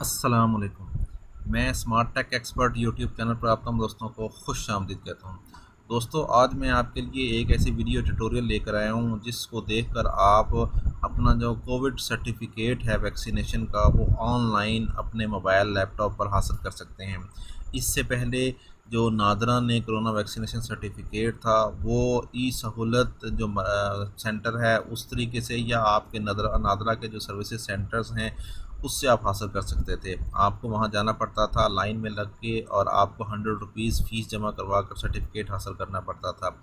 अस्सलाम वालेकुम। मैं Smart Tech Expert YouTube channel पर आप तमाम दोस्तों को खुश आमदीद कहता हूँ। दोस्तों, आज मैं आपके लिए एक ऐसी वीडियो ट्यूटोरियल लेकर आया हूँ जिसको देखकर आप अपना जो कोविड सर्टिफिकेट है वैक्सीनेशन का वो ऑनलाइन अपने मोबाइल लैपटॉप पर हासिल कर सकते हैं। इससे पहले जो नादरा ने कोरोना वैक्सीनेशन सर्टिफिकेट था वो ई सहूलत जो सेंटर है उस तरीके से या आपके नादरा के जो सर्विसेज सेंटर्स हैं उससे आप हासिल कर सकते थे। आपको वहाँ जाना पड़ता था लाइन में लग के और आपको 100 रुपीज़ फ़ीस जमा करवा कर सर्टिफिकेट हासिल करना पड़ता था।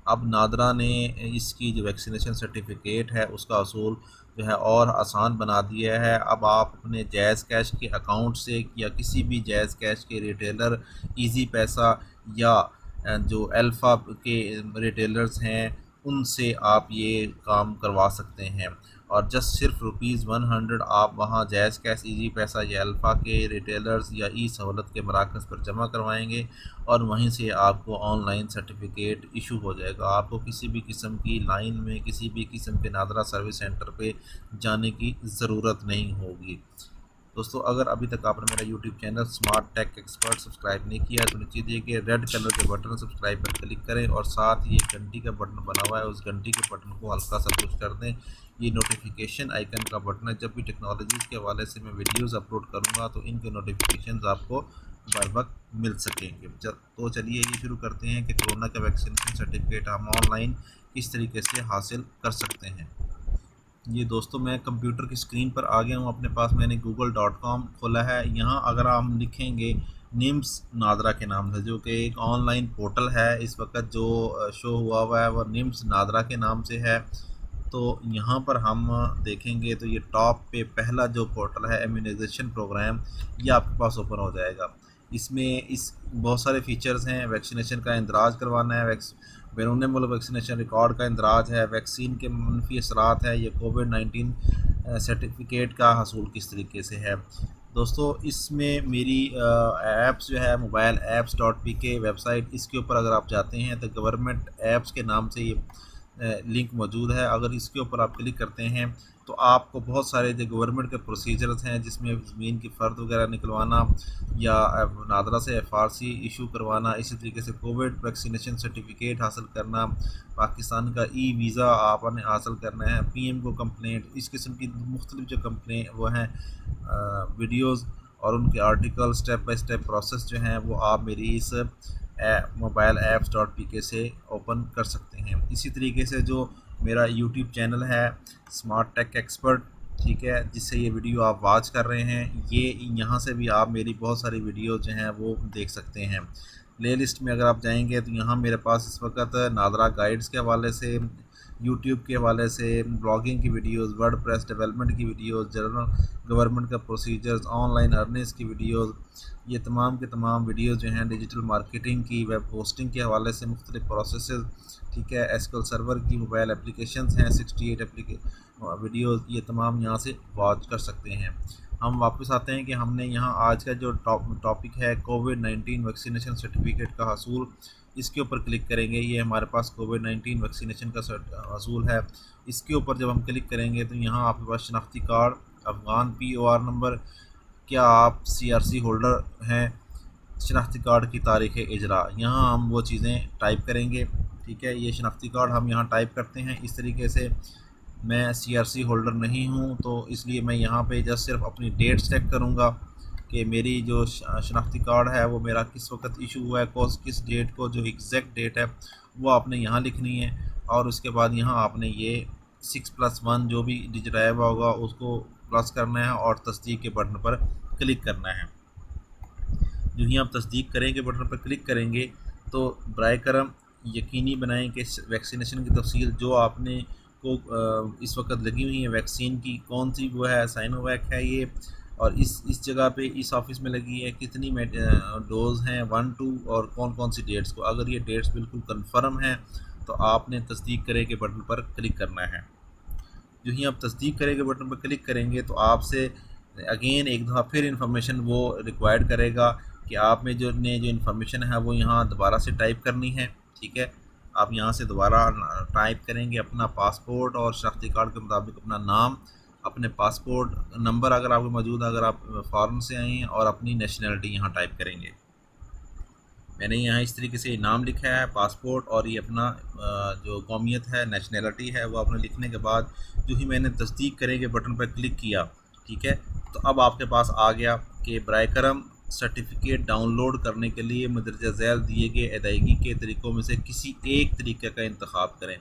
अब नादरा ने इसकी जो वैक्सीनेशन सर्टिफिकेट है उसका असूल जो है और आसान बना दिया है। अब आप अपने जैज़ कैश के अकाउंट से या किसी भी जैज़ कैश के रिटेलर ईज़ी पैसा या जो अल्फ़ा के रिटेलर्स हैं उनसे आप ये काम करवा सकते हैं और जस्ट सिर्फ ₹100 आप वहाँ जैज़ कैश ईज़ी पैसा या अल्फ़ा के रिटेलर्स या ई सहूलत के मराकज़ पर जमा करवाएंगे और वहीं से आपको ऑनलाइन सर्टिफिकेट इशू हो जाएगा। आपको किसी भी किस्म की लाइन में किसी भी किस्म के नादरा सर्विस सेंटर पे जाने की ज़रूरत नहीं होगी। दोस्तों, अगर अभी तक आपने मेरा YouTube channel Smart Tech Expert subscribe नहीं किया तो नीचे दिए गए रेड कलर के बटन सब्सक्राइब पर क्लिक करें और साथ ही एक घंटी का बटन बना हुआ है उस घंटी के बटन को हल्का सा पुश कर दें। ये नोटिफिकेशन आइकन का बटन है। जब भी टेक्नोलॉजीज़ के हवाले से मैं वीडियोस अपलोड करूँगा तो इनके नोटिफिकेशंस आपको बर वक्त मिल सकेंगे। तो चलिए ये शुरू करते हैं कि कोरोना का वैक्सीनेशन सर्टिफिकेट हम ऑनलाइन किस तरीके से हासिल कर सकते हैं। ये दोस्तों, मैं कंप्यूटर की स्क्रीन पर आ गया हूँ। अपने पास मैंने google.com खोला है। यहाँ अगर हम लिखेंगे निम्स नादरा के नाम से, जो कि एक ऑनलाइन पोर्टल है, इस वक्त जो शो हुआ है वह निम्स नादरा के नाम से है। तो यहाँ पर हम देखेंगे तो ये टॉप पे पहला जो पोर्टल है इम्यूनाइजेशन प्रोग्राम, ये आपके पास ओपन हो जाएगा। इसमें इस बहुत सारे फीचर्स हैं। वैक्सीनेशन का इंदराज करवाना है, बैरून मुल्क वैक्सीनेशन रिकॉर्ड का इंदराज है, वैक्सीन के मनफी असरात है, ये कोविड-19 सर्टिफिकेट का हसूल किस तरीके से है। दोस्तों, इसमें मेरी ऐप्स जो है मोबाइल ऐप्स डॉट पी के वेबसाइट, इसके ऊपर अगर आप जाते हैं तो गवर्नमेंट ऐप्स के नाम से ये लिंक मौजूद है। अगर इसके ऊपर आप क्लिक करते हैं तो आपको बहुत सारे जो गवर्नमेंट के प्रोसीजर्स हैं जिसमें ज़मीन की फ़र्द वगैरह निकलवाना या नादरा से एफआरसी इशू करवाना, इसी तरीके से कोविड वैक्सीनेशन सर्टिफिकेट हासिल करना, पाकिस्तान का ई वीज़ा आपने हासिल करना है, पीएम को कंप्लेंट, इस किस्म की मुख्तलिफ जो कंप्लेंट वो हैं वीडियोज़ और उनके article step by step process जो हैं वो आप मेरी इस मोबाइल ऐप्स डॉट पी के से ओपन कर सकते हैं। इसी तरीके से जो मेरा यूट्यूब चैनल है स्मार्ट टेक एक्सपर्ट, ठीक है, जिससे ये वीडियो आप वॉच कर रहे हैं, ये यहाँ से भी आप मेरी बहुत सारी वीडियो जो हैं वो देख सकते हैं। प्ले लिस्ट में अगर आप जाएंगे तो यहाँ मेरे पास इस वक्त नादरा गाइड्स के हवाले से, यूट्यूब के हवाले से ब्लॉगिंग की वीडियोस, वर्डप्रेस डेवलपमेंट की वीडियोस, जनरल गवर्नमेंट का प्रोसीजर्स, ऑनलाइन अर्निंग्स की वीडियोस, ये तमाम के तमाम वीडियोस जो हैं डिजिटल मार्केटिंग की, वेब होस्टिंग के हवाले से मुख्तलिफ प्रोसेसेस, ठीक है, एसक्यूएल सर्वर की मोबाइल एप्लीकेशंस हैं 68 वीडियोस, ये तमाम यहाँ से वॉच कर सकते हैं। हम वापस आते हैं कि हमने यहाँ आज का जो टॉपिक है कोविड-19 वैक्सीनेशन सर्टिफिकेट का हसूल, इसके ऊपर क्लिक करेंगे। ये हमारे पास कोविड-19 वैक्सीनेशन का हसूल है। इसके ऊपर जब हम क्लिक करेंगे तो यहाँ आपके पास शनाख्ती कार्ड, अफ़गान POR नंबर, क्या आप CRC होल्डर हैं, शनाख्ती कार्ड की तारीख़ इजरा, यहाँ हम वो चीज़ें टाइप करेंगे। ठीक है, ये शनाख्ती कार्ड हम यहाँ टाइप करते हैं इस तरीके से। मैं CRC होल्डर नहीं हूँ तो इसलिए मैं यहाँ पे जस्ट सिर्फ अपनी डेट चेक करूँगा कि मेरी जो शनाख्ती कार्ड है वो मेरा किस वक्त इशू हुआ है, किस डेट को, जो एग्जैक्ट डेट है वो आपने यहाँ लिखनी है और उसके बाद यहाँ आपने ये 6+1 जो भी डिजिट आया हुआ होगा उसको प्लस करना है और तस्दीक के बटन पर क्लिक करना है। जो ही आप तस्दीक करेंगे बटन पर क्लिक करेंगे तो बराए करम यकीनी बनाएं कि वैक्सीनेशन की तफसील जो आपने को इस वक्त लगी हुई है वैक्सीन की, कौन सी वो है, साइनोवैक है ये, और इस जगह पे इस ऑफिस में लगी है, कितनी डोज हैं 1 2 और कौन कौन सी डेट्स को। अगर ये डेट्स बिल्कुल कंफर्म हैं तो आपने तस्दीक करे के बटन पर क्लिक करना है। जो ही आप तस्दीक करे के बटन पर क्लिक करेंगे तो आपसे अगेन एक दफ़ा फिर इंफॉर्मेशन वो रिक्वायर्ड करेगा कि आप में जो इन्फॉर्मेशन है वो यहाँ दोबारा से टाइप करनी है। ठीक है, आप यहाँ से दोबारा टाइप करेंगे अपना पासपोर्ट और शनाख्ती कार्ड के मुताबिक अपना नाम, अपने पासपोर्ट नंबर अगर आपको मौजूद है, अगर आप फ़ॉरेन से आए हैं, और अपनी नेशनलिटी यहाँ टाइप करेंगे। मैंने यहाँ इस तरीके से नाम लिखा है, पासपोर्ट, और ये अपना जो कौमियत है, नेशनलिटी है, वो आपने लिखने के बाद जो ही मैंने तस्दीक करेंगे बटन पर क्लिक किया, ठीक है, तो अब आपके पास आ गया कि बराए करम सर्टिफिकेट डाउनलोड करने के लिए मदरजा झैल दिए गए अदायगी के तरीक़ों में से किसी एक तरीके का इंतखाब करें।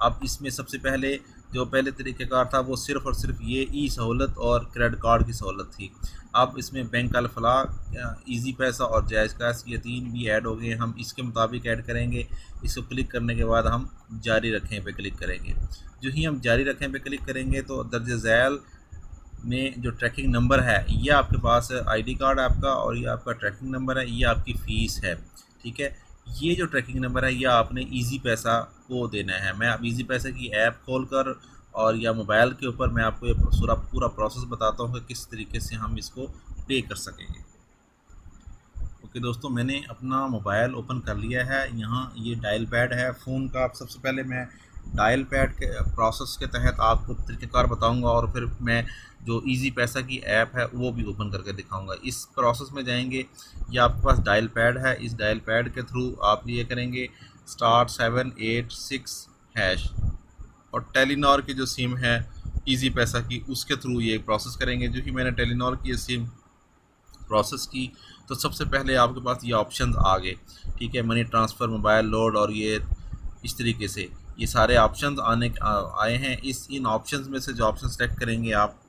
अब इसमें सबसे पहले जो पहले तरीक़ेकार था वो सिर्फ़ और सिर्फ ये ई सहूलत और क्रेडिट कार्ड की सहूलत थी। अब इसमें बैंक अल फलाह, ईज़ी पैसा और जायज़ कैश, ये तीन भी ऐड हो गए। हम इसके मुताबिक ऐड करेंगे। इसको क्लिक करने के बाद हम जारी रखें पे क्लिक करेंगे। जो ही हम जारी रखें पे क्लिक करेंगे तो दर्ज झैल में जो ट्रैकिंग नंबर है ये आपके पास आईडी कार्ड आपका, और ये आपका ट्रैकिंग नंबर है, ये आपकी फ़ीस है, ठीक है। ये जो ट्रैकिंग नंबर है ये आपने ईज़ी पैसा को देना है। मैं अब ईज़ी पैसा की ऐप खोलकर और या मोबाइल के ऊपर मैं आपको ये पूरा प्रोसेस बताता हूँ कि किस तरीके से हम इसको पे कर सकेंगे। ओके दोस्तों, मैंने अपना मोबाइल ओपन कर लिया है। यहाँ ये डायल पैड है फ़ोन का। अब सबसे पहले मैं डायल पैड के प्रोसेस के तहत आपको तरीक़ेकार बताऊंगा, और फिर मैं जो ईज़ी पैसा की ऐप है वो भी ओपन करके दिखाऊंगा। इस प्रोसेस में जाएंगे, ये आपके पास डायल पैड है, इस डायल पैड के थ्रू आप ये करेंगे *786#, और टेलीनॉर की जो सिम है ईज़ी पैसा की, उसके थ्रू ये प्रोसेस करेंगे। जो कि मैंने टेलीनॉर की सिम प्रोसेस की तो सबसे पहले आपके पास ये ऑप्शंस आ गए, ठीक है, मनी ट्रांसफ़र, मोबाइल लोड, और ये इस तरीके से ये सारे ऑप्शंस आए हैं। इन ऑप्शंस में से जो ऑप्शन सेलेक्ट करेंगे आप,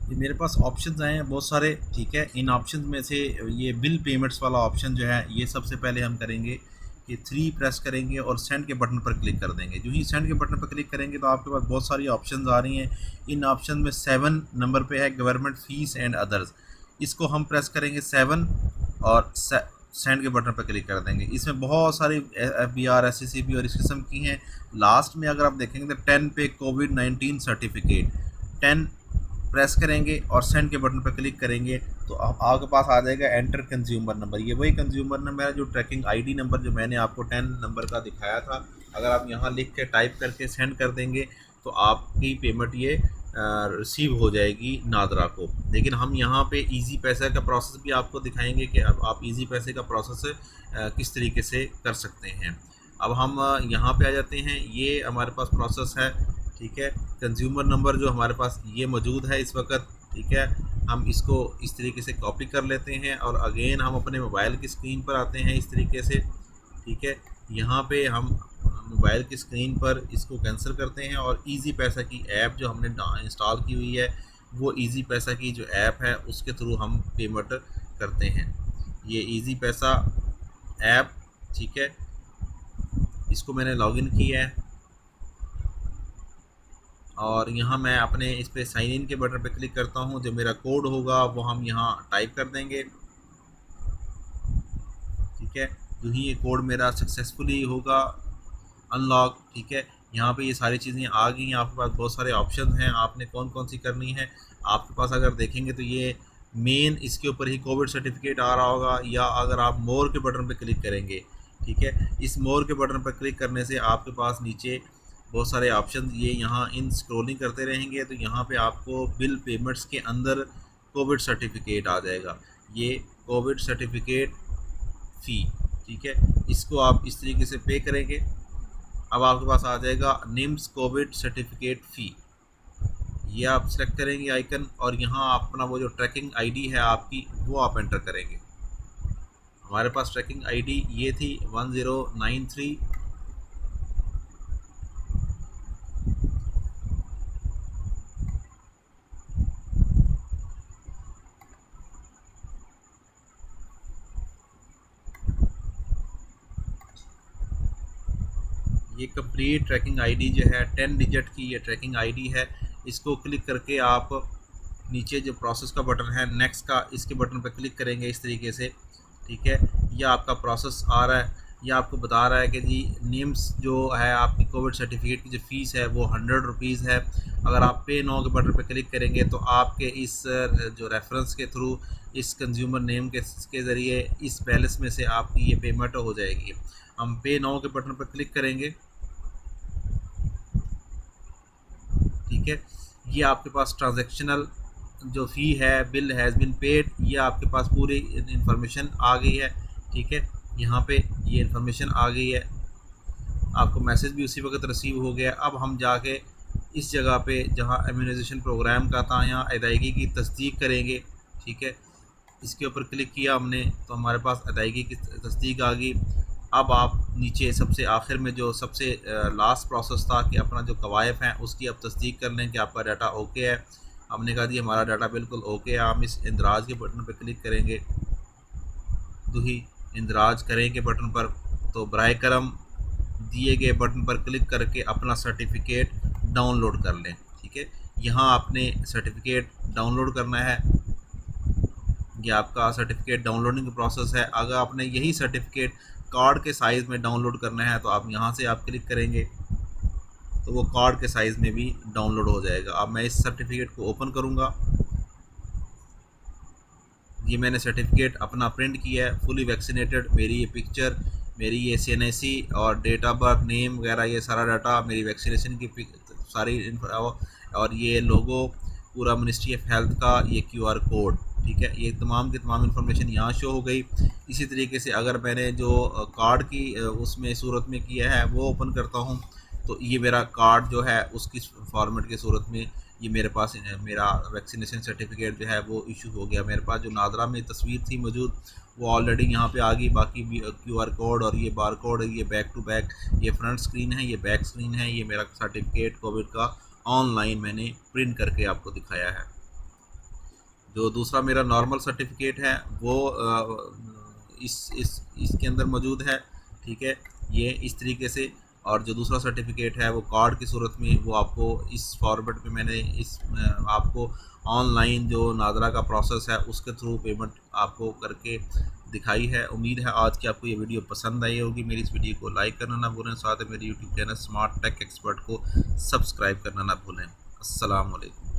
ये मेरे पास ऑप्शंस आए हैं बहुत सारे, ठीक है। इन ऑप्शंस में से ये बिल पेमेंट्स वाला ऑप्शन जो है ये सबसे पहले हम करेंगे कि 3 प्रेस करेंगे और सेंड के बटन पर क्लिक कर देंगे। जो ही सेंड के बटन पर क्लिक करेंगे तो आपके पास बहुत सारी ऑप्शंस आ रही हैं। इन ऑप्शन में 7 नंबर पे है गवर्नमेंट फ़ीस एंड अदर्स, इसको हम प्रेस करेंगे 7 और सेंड के बटन पर क्लिक कर देंगे। इसमें बहुत सारी FBR, SCCB और इस किस्म की हैं। लास्ट में अगर आप देखेंगे तो 10 पे कोविड-19 सर्टिफिकेट, 10 प्रेस करेंगे और सेंड के बटन पर क्लिक करेंगे तो आपके पास आ जाएगा एंटर कंज्यूमर नंबर। ये वही कंज्यूमर नंबर है जो ट्रैकिंग आईडी नंबर जो मैंने आपको 10 नंबर का दिखाया था। अगर आप यहाँ लिख के टाइप करके सेंड कर देंगे तो आपकी पेमेंट ये रिसीव हो जाएगी नादरा को। लेकिन हम यहाँ पे इजी पैसा का प्रोसेस भी आपको दिखाएंगे कि अब आप इजी पैसे का प्रोसेस किस तरीके से कर सकते हैं। अब हम यहाँ पे आ जाते हैं, ये हमारे पास प्रोसेस है, ठीक है। कंज्यूमर नंबर जो हमारे पास ये मौजूद है इस वक्त, ठीक है, हम इसको इस तरीके से कॉपी कर लेते हैं और अगेन हम अपने मोबाइल की स्क्रीन पर आते हैं इस तरीके से, ठीक है। यहाँ पे हम मोबाइल की स्क्रीन पर इसको कैंसिल करते हैं और इजी पैसा की ऐप जो हमने इंस्टॉल की हुई है वो इजी पैसा की जो ऐप है उसके थ्रू हम पेमेंट करते हैं। ये इजी पैसा ऐप, ठीक है, इसको मैंने लॉगिन किया है और यहाँ मैं अपने इस पे साइन इन के बटन पे क्लिक करता हूँ। जो मेरा कोड होगा वो हम यहाँ टाइप कर देंगे, ठीक है। जो ही ये कोड मेरा सक्सेसफुली होगा अनलॉक, ठीक है। यहाँ पे ये सारी चीज़ें आ गई हैं, आपके पास बहुत सारे ऑप्शन हैं, आपने कौन कौन सी करनी है। आपके पास अगर देखेंगे तो ये मेन इसके ऊपर ही कोविड सर्टिफिकेट आ रहा होगा, या अगर आप मोर के बटन पे क्लिक करेंगे, ठीक है, इस मोर के बटन पर क्लिक करने से आपके पास नीचे बहुत सारे ऑप्शन ये यहाँ इन स्क्रॉलिंग करते रहेंगे तो यहाँ पे आपको बिल पेमेंट्स के अंदर कोविड सर्टिफिकेट आ जाएगा। ये कोविड सर्टिफिकेट फ़ी, ठीक है, इसको आप इस तरीके से पे करेंगे। अब आपके पास आ जाएगा निम्स कोविड सर्टिफिकेट फ़ी, ये आप सेलेक्ट करेंगे आइकन और यहाँ अपना वो जो ट्रैकिंग आईडी है आपकी वो आप एंटर करेंगे। हमारे पास ट्रैकिंग आईडी ये थी 1093। ये कंप्लीट ट्रैकिंग आईडी जो है 10 डिजिट की ये ट्रैकिंग आईडी है। इसको क्लिक करके आप नीचे जो प्रोसेस का बटन है नेक्स्ट का, इसके बटन पर क्लिक करेंगे इस तरीके से, ठीक है। यह आपका प्रोसेस आ रहा है, यह आपको बता रहा है कि जी निम्स जो है आपकी कोविड सर्टिफिकेट की जो फ़ीस है वो 100 रुपीज़ है। अगर आप पे नाउ के बटन पर क्लिक करेंगे तो आपके इस जो रेफरेंस के थ्रू इस कंज्यूमर नेम के ज़रिए इस बैलेंस में से आपकी ये पेमेंट हो जाएगी। हम पे नाउ के बटन पर क्लिक करेंगे, ठीक है। ये आपके पास ट्रांजैक्शनल जो फ़ी है, बिल हैज़ बिन पेड, ये आपके पास पूरी इन्फॉर्मेशन आ गई है। ठीक है, यहाँ पे ये इन्फॉर्मेशन आ गई है, आपको मैसेज भी उसी वक्त रिसीव हो गया। अब हम जाके इस जगह पे जहाँ इम्यूनाइजेशन प्रोग्राम का था, यहाँ अदायगी की तस्दीक करेंगे। ठीक है, इसके ऊपर क्लिक किया हमने तो हमारे पास अदायगी की तस्दीक आ गई। अब आप नीचे सबसे आखिर में जो सबसे लास्ट प्रोसेस था कि अपना जो कवायफ हैं उसकी अब तस्दीक कर लें कि आपका डाटा ओके है। हमने कहा जी हमारा डाटा बिल्कुल ओके है। हम इस इंदराज के बटन पर क्लिक करेंगे, दुही इंदराज करेंगे बटन पर, तो बराए करम दिए गए बटन पर क्लिक करके अपना सर्टिफिकेट डाउनलोड कर लें। ठीक है, यहाँ आपने सर्टिफिकेट डाउनलोड करना है। ये आपका सर्टिफिकेट डाउनलोडिंग का प्रोसेस है। अगर आपने यही सर्टिफिकेट कार्ड के साइज़ में डाउनलोड करना है तो आप यहाँ से आप क्लिक करेंगे तो वो कार्ड के साइज़ में भी डाउनलोड हो जाएगा। अब मैं इस सर्टिफिकेट को ओपन करूँगा। ये मैंने सर्टिफिकेट अपना प्रिंट किया है, फुली वैक्सीनेटेड। मेरी ये पिक्चर, मेरी ये CNIC और डेट ऑफ बर्थ, नेम वगैरह, ये सारा डाटा, मेरी वैक्सीनेशन की सारी और ये लोगो पूरा मिनिस्ट्री ऑफ हेल्थ का, ये QR कोड। ठीक है, ये तमाम की तमाम इन्फॉर्मेशन यहाँ शो हो गई। इसी तरीके से अगर मैंने जो कार्ड की उसमें सूरत में किया है वो ओपन करता हूँ तो ये मेरा कार्ड जो है उसकी फॉर्मेट की सूरत में ये मेरे पास मेरा वैक्सीनेशन सर्टिफिकेट जो है वो इशू हो गया। मेरे पास जो नादरा में तस्वीर थी मौजूद वो ऑलरेडी यहाँ पे आ गई। बाकी QR कोड और ये बार कोड, ये बैक टू बैक, ये फ्रंट स्क्रीन है, ये बैक स्क्रीन है। ये मेरा सर्टिफिकेट कोविड का ऑनलाइन मैंने प्रिंट करके आपको दिखाया है। जो दूसरा मेरा नॉर्मल सर्टिफिकेट है वो इसके अंदर मौजूद है। ठीक है, ये इस तरीके से। और जो दूसरा सर्टिफिकेट है वो कार्ड की सूरत में, वो आपको इस फॉर्मेट में मैंने आपको ऑनलाइन जो नादरा का प्रोसेस है उसके थ्रू पेमेंट आपको करके दिखाई है। उम्मीद है आज की आपको ये वीडियो पसंद आई होगी। मेरी इस वीडियो को लाइक करना ना भूलें, साथ ही मेरे YouTube channel Smart Tech Expert को सब्सक्राइब करना ना भूलें। अस्सलाम वालेकुम।